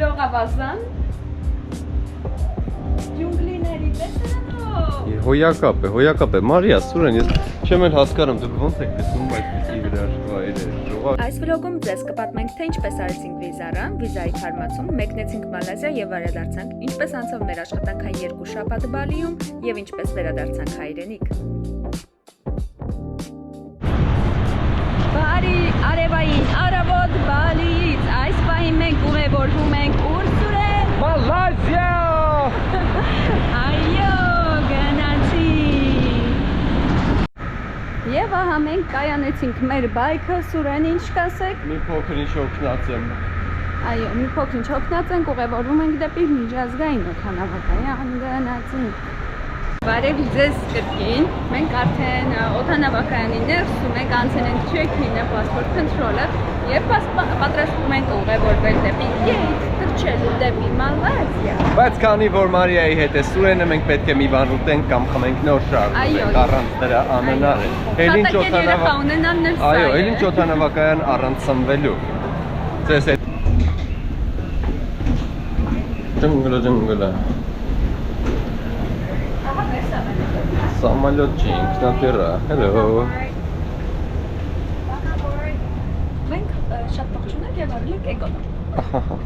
լողավազան, ջունգլիների տեսանով։ Հոյակապ է, Մարիա, Սուրեն, ես չեմ էլ հասկանում, դուք ոնց եք գտնում այդպիսի վայրեր։ Այս վլոգում ձեզ կպատմենք, թե ինչպես արեցինք վիզարան, վիզայի թարմացում, մեկնեցինք Մալազիա եւ վերադարձանք, ինչպես անցավ մեր աշխատանքային 2 շաբաթ Բալիում եւ ինչպես վերադարձանք հայրենիք։ Բարի արևային արավոտ Բալիից, այս պահին մենք ուղևորվում ենք ուր Սուրեն։ Մալազիա։ Այո, գնացի։ Եվ ահա մենք կայանեցինք մեր բայքը, Սուրեն, ինչ կասեք։ Մի փոքր ինչ օգնած եմ։ Այո, մի փոքր ինչ օգնած ենք, ուղևորվում ենք դեպի միջազգային օդանավակայան գնացինք։ Բարև ձեզ կրկին, մենք արդեն օդանավակայանի ներսում ենք, անցել ենք check-in-ը, passport control-ը եւ պատրաստվում ենք ուղևորվել դեպի gate, թռչելու դեպի Մալազիա։ Բայց քանի որ Մարիայի հետ է Սուրենը, մենք պետք է մի բան ուտենք կամ խմենք նոր շարժենք առանց դրա անհնար է։ Այո, էլ ինչ օդանավակայան առանց սնվելու։ Ձեզ հետ Ջնգլը Самолетчик, ինքնատիռը, hello։ Մենք շատ ողջունենք եւ արել ենք էկոնոմ։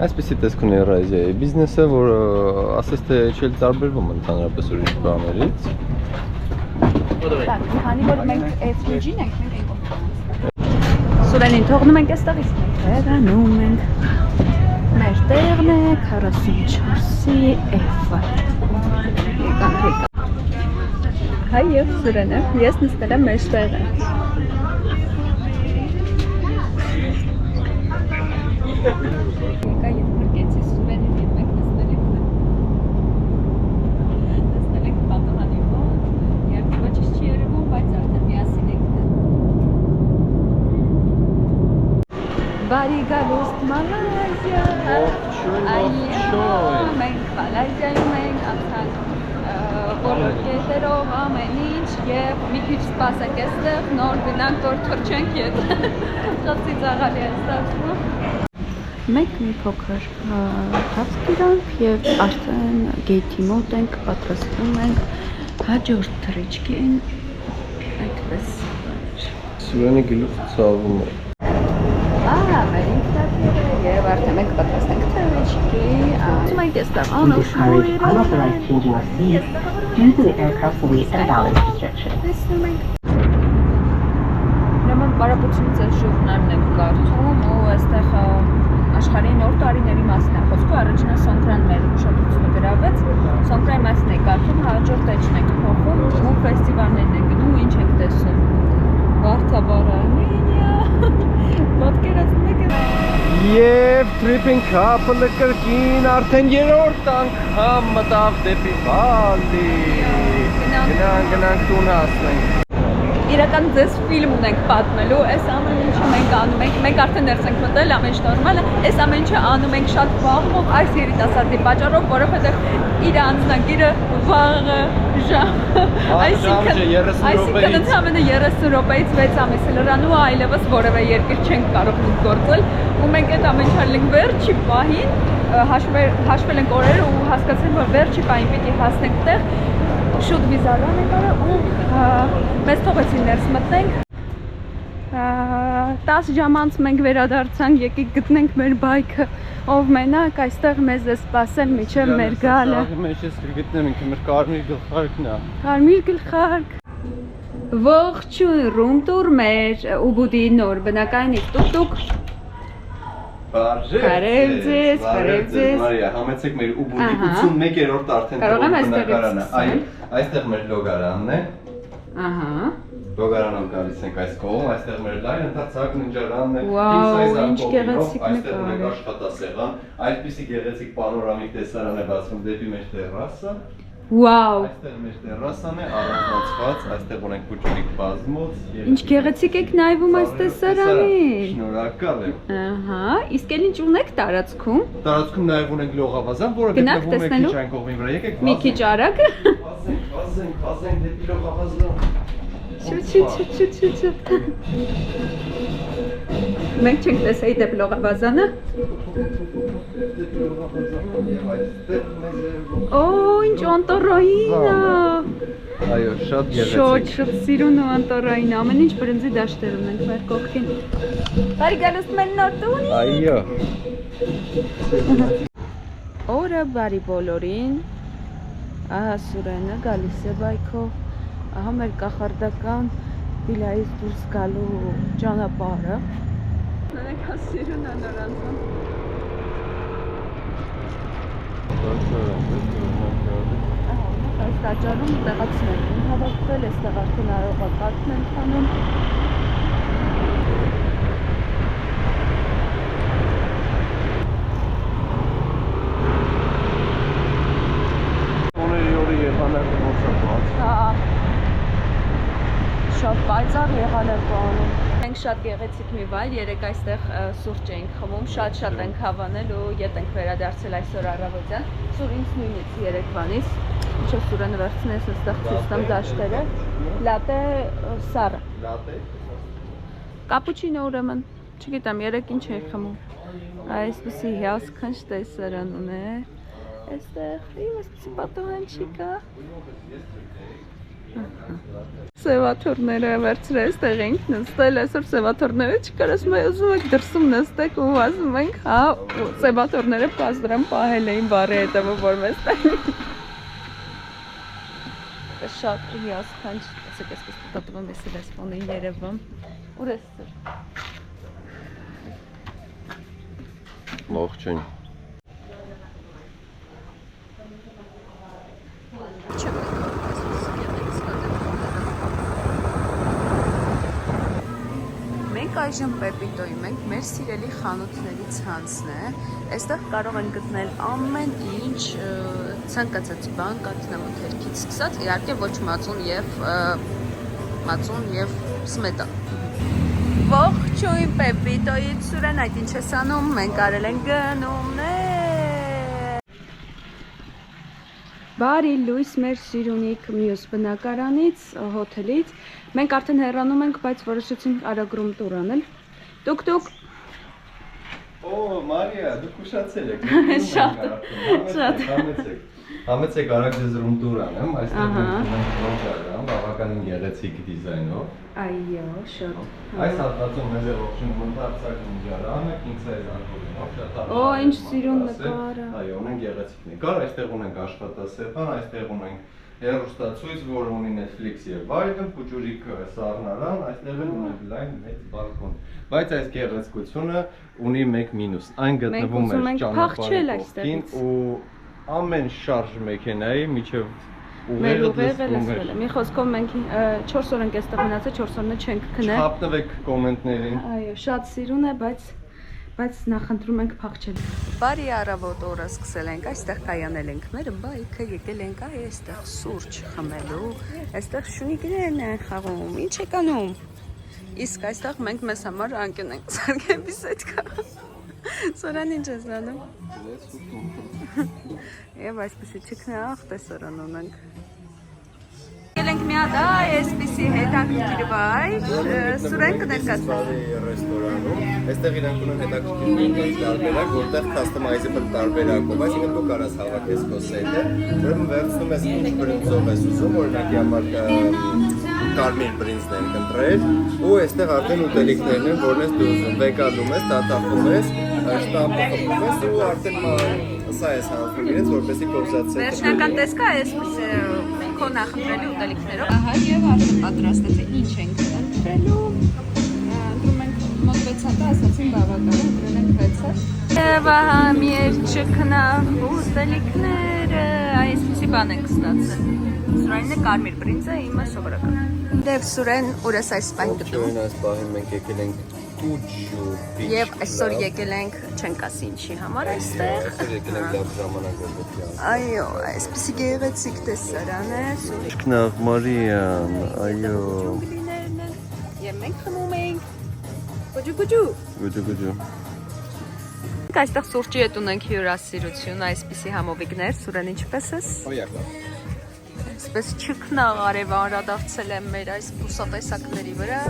Այսպեսի տեսք ունի Ռազիայի բիզնեսը, որ ասես թե չէ տարբերվում ընդհանրապես ուրիշ բաներից։ Քանի որ մենք FG-ն ենք, մենք էկոնոմ։ Սուրենին թողնում ենք այստեղից, վերանում ենք։ Մեր տեղն է 44-ի F։ Եկանք։ Հայ եւ Սուրենը, ես նստել եմ մեր տեղը։ Եկա եւ մրկեցի Սուրենին եւ մենք նստել ենք պատահանի մոտ, եւ ոչինչ չի երևում, բայց արդեն միասին ենք։ Բարի գալուստ Մալազիա։ Այո, մենք Մալազիայում ենք, անցանք բոլոր կետերով ամեն ինչ եւ մի քիչ սպասենք այստեղ, նոր գնանք որ թռչենք ետ։ Շատ ծիծաղալի է ստացվում։ Մենք մի փոքր հաց կիրանք եւ արդեն գեյթի մոտ ենք, պատրաստվում ենք հաջորդ թռիչքին։ Այդպես։ Սուրենի գլուխը ցավում է։ Մեր ինքնատիռը եւ արդեն մենք պատրաստ ենք թռիչքի։ Ում ենք այստեղ անօրինի due to the aircraft weight and balance restrictions. Ուրեմն բարապությունից այս ժուրնալն եմ կարդում ու այստեղ աշխարհի նոր տարիների մասին է խոսքը, առաջինը Սոնկրան մեր ուշադրությունը գրավեց, Սոնկրայի մասին է կարդում, հաջորդ էջն ենք փոխում ու ֆեստիվալներն ենք գնում, ինչ ենք տեսնում։ Վարդավառանինյա, պատկերացնում եք։ Եվ Tripping Couple-ը կրկին արդեն 3-րդ անգամ մտավ դեպի Բալի։ Գնանք տուն հասնենք։ Իրական ձեզ ֆիլմ ունենք պատմելու, այս ամեն ինչը մենք անում ենք, մենք արդեն ներս ենք մտել, ամեն ինչ նորմալ է, այս ամեն ինչը անում ենք շատ վաղով այս երիտասարդի պատճառով, որովհետև իր անձնագիրը վաղը ժամ, այսինքն ընդամենը 30 րոպեից 6 ամիս է լրանու այլևս որևէ երկիր չենք կարող գործել ու մենք այդ ամեն ինչը լինք վերջի պահին հաշվել ենք օրերը ու հասկացել որ վերջի պահին պիտի հասնենք տեղ շուտ վիզարան ենք արել ու մեզ թողեցին ներս մտնենք 10 ժամ անց մենք վերադարձանք եկեք գտնենք մեր բայքը ով մենակ այստեղ մեզ է սպասել միջև մեր գալը Մենք ես կգտնեմ ինքը մեր կարմիր գլխարկն է Կարմիր գլխարկ Ողջույն ռումտուր մեր Ուբուդի նոր բնակարանից տուկ Բարև ձեզ Մարիա, համեցեք մեր Ուբուդի 81-րդ արդեն բնակարանը Այստեղ մեր լոգարանն է Լոգարանով գալիս ենք այս կողմ, այստեղ մեր լայն ընդարձակ ննջարանն է ինչ գեղեցիկ Այստեղ ունենք աշխատասեղան Այդպիսի գեղեցիկ պանորամիկ տեսարան է բացվում դեպի մեր տերասը Այստեղ մեր տերասան է, առանձնացված, այստեղ ունենք փոքրիկ բազմոց Ինչ գեղեցիկ եք նայվում այս տեսարանին Շնորհակալ եմ Իսկ էլ ինչ ունեք տարածքում Տարածքում նաև ունենք լողավազան, որը գտնվում է քիչ այն կողմի վրա Եկեք մի քիչ արագ Վազենք դեպի լողավազան Չու Մենք չենք տեսայի դեպ լողավազանը։ Օ, ինչ անտառային է։ Այո, շատ գեղեցիկ։ Շատ սիրուն ու անտառային, ամեն ինչ բրնձի դաշտեր ունենք մեր կողքին։ Բարի գալուս մեր նոր տուն։ Այո։ Օրը բարի բոլորին։ Ահա Սուրենը գալիս է բայքով։ Ահա մեր կախարդական վիլայից դուրս գալու ճանապարհը։ Նրանք սիրուն են նրանցում։ Այս տաճարում տեղացիներ են հավաքվել, այստեղ արդեն արողակարգն են տանում։ Շատ պայծառ եղան է բանում։ Մենք շատ գեղեցիկ մի վայր, երեք այստեղ սուրճ էինք խմում, շատ ենք հավանել ու ետ ենք վերադարձել այսօր առավոտյան։ Սուր ինձ նույնից երեկվանից, ինչով Սուրենը վերցնես այստեղ ցույց տամ դաշտերը։ Լատե սառը։ Լատե։ Կապուչինո ուրեմն, չգիտեմ, երեք ինչ էի խմում։ Այսպեսի հիասքանչ տեսարան ունե։ Այստեղ այսպեսի պատահանչի կա։ Սևաթորները վերցրել այստեղ ենք նստել, այսօր սևաթորները չկար, ասում եմ ուզում եք դրսում նստեք ու ասում ենք, հա, սևաթորները պազդրան պահել էին բարի հետևը, որ մեզ տային։ Շատ հիասքանչ, ասեք այսպես պատտվում ես Սևասպոնի Երևան, ուր ես սր։ Ողջույն։ Այժմ Պեպիտոյում ենք, մեր սիրելի խանութների ցանցն է, այստեղ կարող են գտնել ամեն ինչ ցանկացած բան, կաթնամթերքից սկսած, իհարկե ոչ մածուն եւ սմետան։ Ողջույն Պեպիտոյից Սուրեն, այդ ինչ ես անում, մենք արել ենք գնումներ։ Բարի լույս մեր սիրունիկ մյուս բնակարանից, հոթելից։ Մենք արդեն հեռանում ենք, բայց որոշեցինք արագրում տուր անել։ Տուկ-տուկ։ Օ, Մարիա, դուք ուշացել եք։ Շատ։ Համեցեք արագ ձեզ ռում տուր անեմ, այստեղ մենք պրոջարան, բավականին գեղեցիկ դիզայնով։ Այո, շատ։ Այս հատվածում մեզ է ողջուն մոնտարցակ նիջարանը, king size անկողինով, շատ Օ, ինչ սիրուն նկարը։ Այո, ունենք գեղեցիկ նկար, այստեղ ունենք աշխատասեղան, այստեղ ունենք հեռուստացույց, որը ունի Netflix եւ այլն, փուջուրիկ սառնարան, այստեղ էլ ունենք լայն մեծ բալկոն։ Բայց այս գեղեցկությունը ունի մեկ մինուս, այն գտնվում է ճանապարհի կողքին ու ամեն շարժ մեքենայի միջև ուղեղը լսվում է։ Մի խոսքով մենք 4 օր ենք այստեղ մնացել, 4 օրը չենք քնել։ Չհապնվեք կոմենտներին։ Այո, շատ սիրուն է, բայց նախընտրում ենք փախչել։ Բարի առավոտ օրը սկսել ենք, այստեղ կայանել ենք մեր բայքը, եկել ենք այստեղ սուրճ խմելու, այստեղ շունիկներն են խաղում, ինչ եք անում։ Իսկ այստեղ մենք մեզ համար անկյուն ենք սարքել բիսեդկա։ Սորան ինչ ես անում։ Եվ այսպեսի չքնաղ տեսարան ունենք։ Եկել ենք մի հատ այսպեսի հետաքրքիր վայր, Սուրեն կներկայացնի ռեստորանում։ Այստեղ իրանք ունեն հետաքրքիր տարբերակ, որտեղ customize-able տարբերակով, այսինքն դու կարաս հավաքես քո սեթը, ուրեմն վերցնում ես ինչ բրինձով ես ուզում, օրինակի համար կարմիր բրինձներ կընտրել, ու այստեղ արդեն ուտելիքներն են, որն ես դու ուզում, վեգանում ես, դատախում ես, շտամպը խփում ես ու արդեն սա ես հավաքում իրենց, որպեսզի կոզացել։ Վերջնական տեսքա այսպես քո նախընտրելի ուտելիքներով։ Ահա եւ արդեն պատրաստ է, թե ինչ ենք ընտրելու։ Ընտրում ենք մոտ 6 հատ, ասացին բավական, ընտրել ենք 6 հատ։ Եվ ահա մեր չքնաղ ուտելիքները, այսպեսի բան ենք ստացել։ Սուրենը կարմիր բրինձը, իմը սովորական։ Դեվ Սուրեն ուրես այս պահին գտնում։ Այս պահին մենք եկել ենք Կուջու բիչ։ Եվ այսօր եկել ենք, չենք ասի ինչի համար այստեղ։ Այսօր եկել ենք լավ ժամանակով։ Այո, այսպեսի գեղեցիկ տեսարան է։ Չքնաղ Մարիան, այո։ Եվ մենք խմում ենք։ Գուջու։ Այստեղ սուրճի հետ ունենք հյուրասիրություն, այսպեսի համովիկներ, Սուրեն ինչպես ես։ Օյակա։ Այսպես չքնաղ արև անդրադարձել եմ մեր այս բուսատեսակների վրա։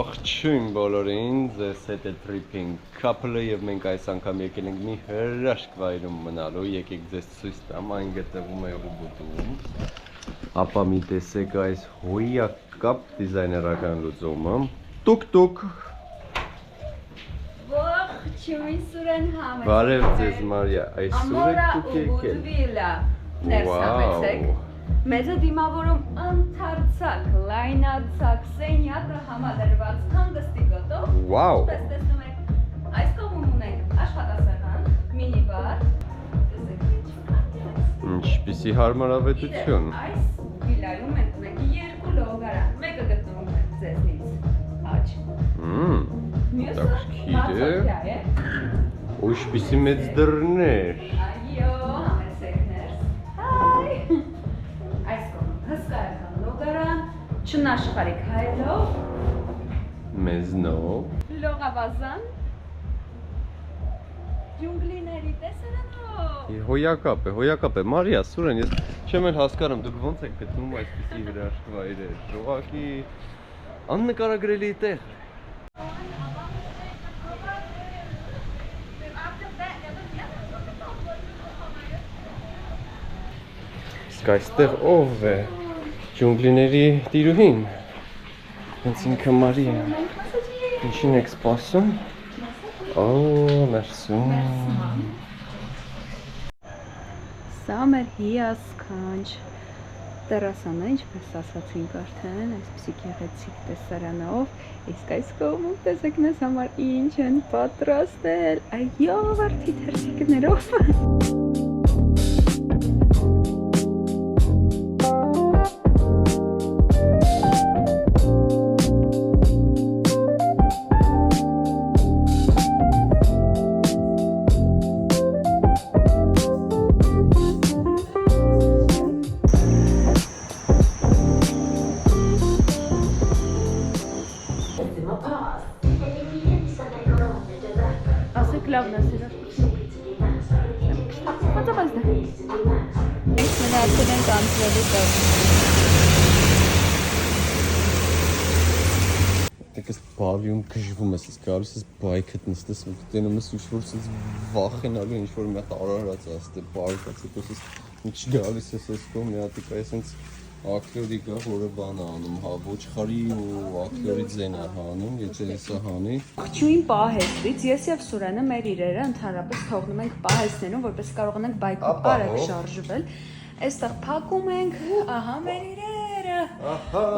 Ողջույն բոլորին, ձեզ հետ է Tripping Couple-ը եւ մենք այս անգամ եկել ենք մի հրաշք վայրում մնալու, եկեք ձեզ ցույց տամ, այն գտնվում է Ուբուդում։ Ապա մի տեսեք այս հոյակապ դիզայներական լուծումը։ Տուկ-տուկ։ Ողջույն Սուրեն համեցեք։ Բարև ձեզ Մարիա, այսօր եք դուք եկել։ Վիլա ներս համեցեք։ Մեզը դիմավորում ընդարձակ, լայնացակ, սենյակը համադրված հանգստի գոտով։ Վաու։ Ինչպես տեսնում եք, այս կողմում ունենք աշխատասեղան, մինի-բար։ Տեսեք, Ինչպիսի հարմարավետություն։ Այս վիլայում մենք ունենք երկու լոգարան, մեկը գտնվում է ձեզնից աջ։ Մյուսը բացօթյա է։ Ու ինչպիսի մեծ դռներ։ Այո, համեցեք ներս։ Հայ։ Այս կողմում հսկայական լոգարան, չնաշխարհիկ հայելով, Մեզնով։ լողավազան, ջունգլիների տեսարանով։ Հոյակապ է, Մարիա, Սուրեն, ես չեմ էլ հասկանում, դուք ոնց եք գտնում այսպիսի հրաշք վայրեր, ուղղակի աննկարագրելի տեղ։ Իսկ այստեղ ով է, ջունգլիների տիրուհին, հենց ինքը Մարիա, ինչին եք սպասում, մերսում։ Սա մեր հիասքանչ տերասանը, ինչպես ասացինք արդեն, այսպիսի գեղեցիկ տեսարանով, իսկ այս կողմում տեսեք մեզ համար ինչ են պատրաստել, այո, վարդի թերթիկներով։ Ասեք լավն է սիրո։ Հատապաս դա։ Մենք մնացել ենք անցվելու տեղ։ Դες բավիում քժվում ես, գալիս ես բայքդ նստես ու տենում ես ինչ-որ ցած վախենալու ինչ-որ մի հատ արարած աստե բարկած հետո ես ինչ գալիս ես այս կողմ մի հատ այսպես ակլորի գա որը բան անում, հա ոչխարի ու ակլորի ձեն է հանում, եթե հեսա հանի։ Ողջույն պահեստից ես եւ Սուրենը մեր իրերը ընդհանրապես թողնում ենք պահեստներում, որպես կարողանանք բայկը արագ շարժվել։ Այստեղ փակում ենք, ահա մեր իրերը։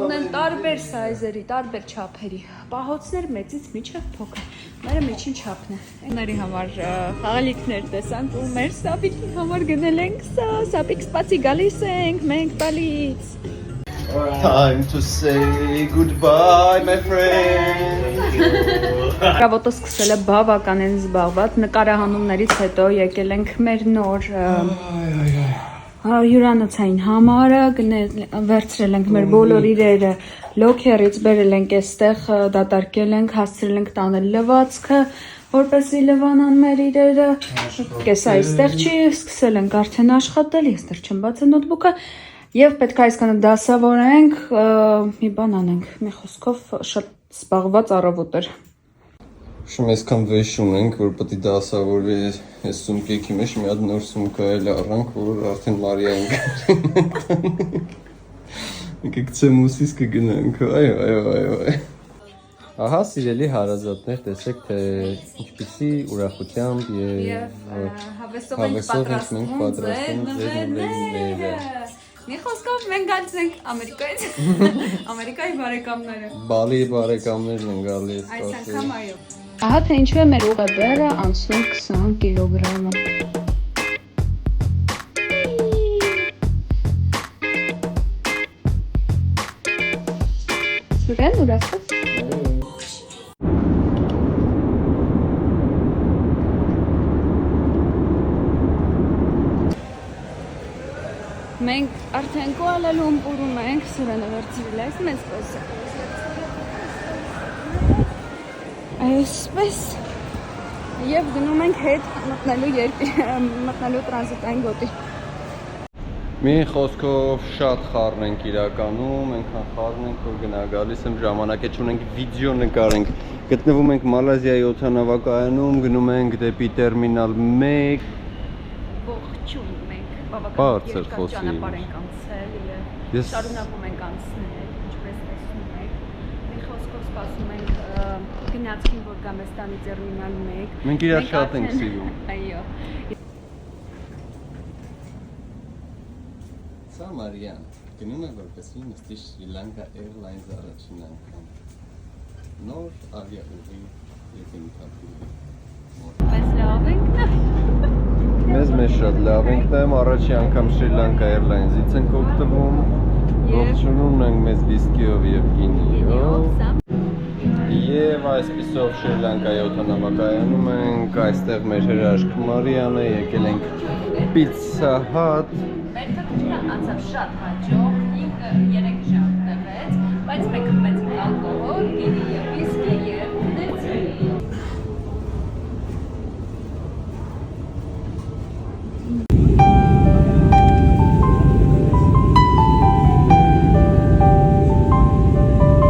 Ունեն տարբեր սայզերի, տարբեր չափերի։ Պահոցներ մեծից մինչև փոքր։ Մերը միջին չափն է։ Ների համար խաղալիքներ տեսանք ու մեր սապիկի համար գնել ենք սա, սապիկ սպացի գալիս ենք, մենք տալիս։ Time to say goodbye my friend։ Ռավոտը սկսել է բավականին զբաղված, նկարահանումներից հետո եկել ենք մեր նոր հյուրանոցային համարը, վերցրել ենք մեր բոլոր իրերը, լոքերից բերել ենք այստեղ, դատարկել ենք, հասցրել ենք տանել լվացքը, որպեսզի լվանան մեր իրերը, կես այստեղ չի, սկսել ենք արդեն աշխատել, ես դեռ չեմ բացել նոթբուքը, եւ պետք է այսքանը դասավորենք, մի բան անենք, մի խոսքով շատ զբաղված առավոտ էր։ Շում այսքան վեշ ունենք, որ պետք է դասավորվի այս սումկեքի մեջ մի հատ նոր սումկա էլ առանք, որ արդեն Մարիա ենք։ Եկեք ցեմուսից կգնանք, այո։ Ահա սիրելի հարազատներ, տեսեք թե ինչպիսի ուրախությամբ եւ հավեսով ենք պատրաստում ձեր նվերները։ Մի խոսքով մենք գալիս ենք Ամերիկայից, Ամերիկայի բարեկամները։ Բալի բարեկամներն են գալիս, այս անգամ այո։ Ահա թե ինչու է մեր ուղեբերը անցնում 20 կիլոգրամը։ Սուրեն ուրախ ես։ Մենք արդեն Կուալա Լումպուրում ենք, Սուրենը վերցրել է մեզ պես։ Այսպես եւ գնում ենք հետ մտնելու տրանզիտային գոտի։ Մի խոսքով շատ խառն ենք իրականում, այնքան խառն ենք, որ գնա գալիս եմ ժամանակ է չունենք վիդեո նկարենք։ Գտնվում ենք Մալազիայի օդանավակայանում, գնում ենք դեպի տերմինալ 1։ Ողջույն մենք Բարձր երկար խոսի։ ճանապարհ ենք անցել եւ Ես- շարունակում ենք անցնել, ինչպես տեսնում եք։ Մի խոսքով սպասում ենք գնացքին, որ գամ Էստանի տերմինալ 1։ Մենք իրար շատ ենք սիրում։ Այո։ Սա Մարիան, գնում է որպեսի նստի Շրի Լանկա Airlines առաջին անգամ։ Նոր ավիաուղի եկենթափի։ Մեզ լավ ենք նա։ Մեզ շատ լավ ենք նայում, առաջի անգամ Շրի Լանկա Airlines-ից ենք օգտվում։ Ողջունում ենք մեզ վիսկիով եւ գինիով։ Եվ այսպիսով Շրի Լանկայի օդանավակայանում ենք, այստեղ մեր հրաշք Մարիան է, եկել ենք Pizza Hut։ Մեր թղթը անցավ շատ հաջող, 3 ժամ տևեց, բայց մենք խմեցինք ալկոհոլ